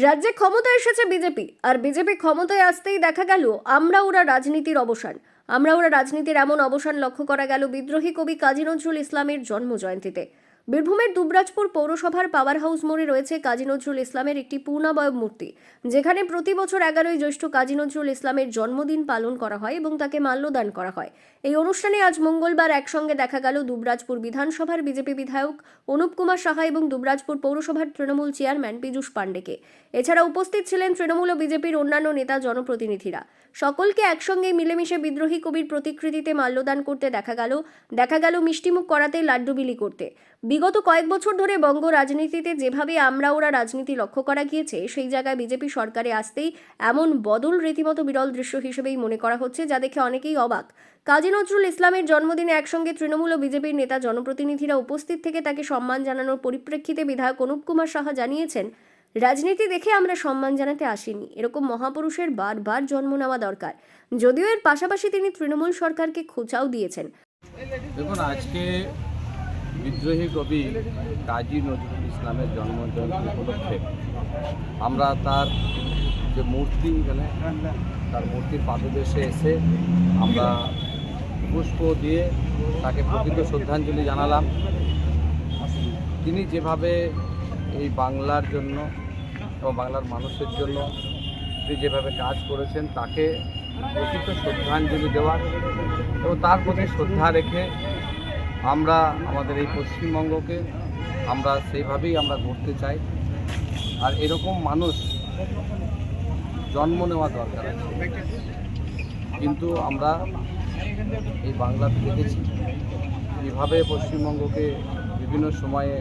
রাজ্যে ক্ষমতায় এসেছে বিজেপি, আর বিজেপি ক্ষমতায় আসতেই দেখা গেল আমরা ওরা রাজনীতির অবসান। আমরা ওরা রাজনীতির এমন অবসান লক্ষ্য করা গেল বিদ্রোহী কবি কাজী নজরুল ইসলামের জন্মজয়ন্তীতে। বীরভূমের দুবরাজপুর পৌরসভার পাওয়ার হাউস মোড়ে রয়েছে কাজী নজরুল ইসলামের একটি পূর্ণাবয়ব মূর্তি, যেখানে প্রতি বছর 11ই জ্যৈষ্ঠ কাজী নজরুল ইসলামের জন্মদিন পালন করা হয় এবং তাকে মাল্যদান করা হয়। এই অনুষ্ঠানে আজ মঙ্গলবার একসঙ্গে দেখা গেল দুবরাজপুর বিধানসভার বিজেপি বিধায়ক অনুপ কুমার সাহা এবং দুবরাজপুর পৌরসভার তৃণমূল চেয়ারম্যান পীযূষ পাণ্ডেকে। এছাড়া উপস্থিত ছিলেন তৃণমূল ও বিজেপির অন্যান্য নেতা জনপ্রতিনিধিরা। সকলকে একসঙ্গে মিলেমিশে বিদ্রোহী কবির প্রতিকৃতিতে মাল্যদান করতে দেখা গেল মিষ্টিমুখ করাতে, লাড্ডু বিলি করতে। বিগত কয়েক বছর ধরে বঙ্গ রাজনীতিতে যেভাবে আমরা ওরা রাজনীতি লক্ষ্য করা গিয়েছে, সেই জায়গায় বিজেপি সরকারে আসতেই এমন বদল রীতিমতো বিরল দৃশ্য হিসেবেই মনে করা হচ্ছে, যা দেখে অনেকেই অবাক। কাজী নজরুল ইসলামের জন্মদিনে একসঙ্গে তৃণমূল ও বিজেপির নেতা জনপ্রতিনিধিরা উপস্থিত থেকে তাকে সম্মান জানানোর পরিপ্রেক্ষিতে বিধায়ক অনুপ কুমার সাহা জানিয়েছেন, রাজনীতি দেখে আমরা সম্মান জানাতে আসিনি, এরকম মহাপুরুষের বারবার জন্ম নেওয়া দরকার। যদিও এর পাশাপাশি তিনি তৃণমূল সরকারকে খোঁচাও দিয়েছেন। দেখুন, আজকে বিদ্রোহী কবি কাজী নজরুল ইসলামের জন্মজয়ন্তী উপলক্ষে আমরা তার যে মূর্তি, তার মূর্তির পাদদেশে এসে আমরা পুষ্প দিয়ে তাকে প্রকৃত শ্রদ্ধাঞ্জলি জানালাম। তিনি যেভাবে এই বাংলার জন্য এবং বাংলার মানুষের জন্য তিনি যেভাবে কাজ করেছেন, তাকে প্রকৃত শ্রদ্ধাঞ্জলি দেওয়ার এবং তার প্রতি শ্রদ্ধা রেখে আমরা আমাদের এই পশ্চিমবঙ্গকে আমরা সেইভাবেই আমরা গড়তে চাই। আর এরকম মানুষ জন্ম নেওয়া দরকার আছে, কিন্তু আমরা এই বাংলাতে দেখেছি কীভাবে পশ্চিমবঙ্গকে বিভিন্ন সময়ে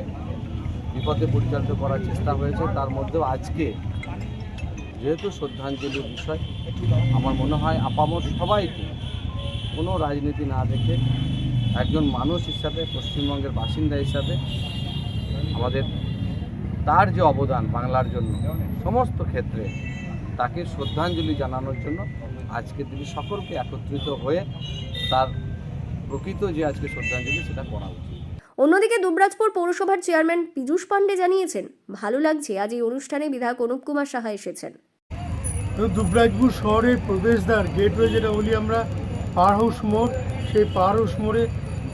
বিপদে পরিচালিত করার চেষ্টা হয়েছে। তার মধ্যেও আজকে যেহেতু শ্রদ্ধাঞ্জলির বিষয়, আমার মনে হয় আপামর সবাইকে কোনো রাজনীতি না দেখে একজন মানুষ হিসাবে, পশ্চিমবঙ্গের বাসিন্দা হিসাবে আমাদের তার যে অবদান বাংলার জন্য সমস্ত ক্ষেত্রে, তাকে শ্রদ্ধাঞ্জলি জানানোর জন্য আজকে তিনি সকলকে একত্রিত হয়ে তার প্রকৃত যে আজকে শ্রদ্ধাঞ্জলি সেটা করা উচিত। অন্যদিকে দুবরাজপুর পৌরসভার চেয়ারম্যান পীযূষ পাণ্ডে জানিয়েছেন, ভালো লাগছে আজ এই অনুষ্ঠানে বিধায়ক অনুপ কুমার সাহা এসেছেন। দুবরাজপুর শহরের প্রবেশদ্বার গেটওয়ে যেটা বলি আমরা, পাওয়ার হাউস মোড়, সেই পাওয়ার হাউস মোড়ে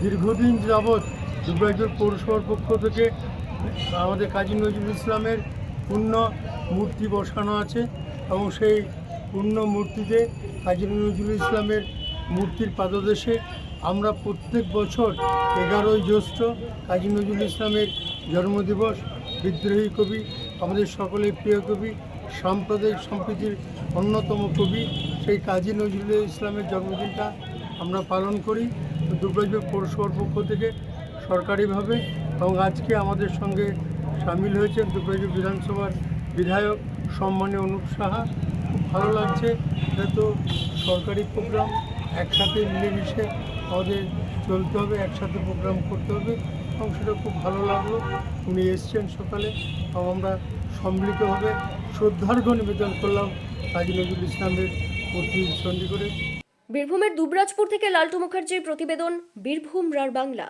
দীর্ঘদিন যাবৎ দুবরাজপুর পৌরসভার পক্ষ থেকে আমাদের কাজী নজরুল ইসলামের পূর্ণ মূর্তি বসানো আছে এবং সেই পূর্ণ মূর্তিতে কাজী নজরুল ইসলামের মূর্তির পাদদেশে আমরা প্রত্যেক বছর 11ই জ্যৈষ্ঠ কাজী নজরুল ইসলামের জন্মদিবস, বিদ্রোহী কবি, আমাদের সকলের প্রিয় কবি, সাম্প্রদায়িক সম্প্রীতির অন্যতম কবি, সেই কাজী নজরুল ইসলামের জন্মদিনটা আমরা পালন করি দুবরাজপুর পৌরসভার পক্ষ থেকে সরকারিভাবে। এবং আজকে আমাদের সঙ্গে সামিল হয়েছেন দুবরাজপুর বিধানসভার বিধায়ক সম্মানীয় অনুপ সাহা। খুব ভালো লাগছে, যেহেতু সরকারি প্রোগ্রাম একসাথে মিলেমিশে আমাদের চলতে হবে, একসাথে প্রোগ্রাম করতে হবে, এবং সেটা খুব ভালো লাগলো। উনি এসছেন সকালে এবং আমরা সম্মিলিতভাবে শ্রদ্ধার্ঘ্য নিবেদন করলাম কাজী নজরুল ইসলামের মূর্তি সন্ধি করে। বীরভূমের দুবরাজপুর থেকে লালটু মুখার্জির প্রতিবেদন, বীরভূম রার বাংলা।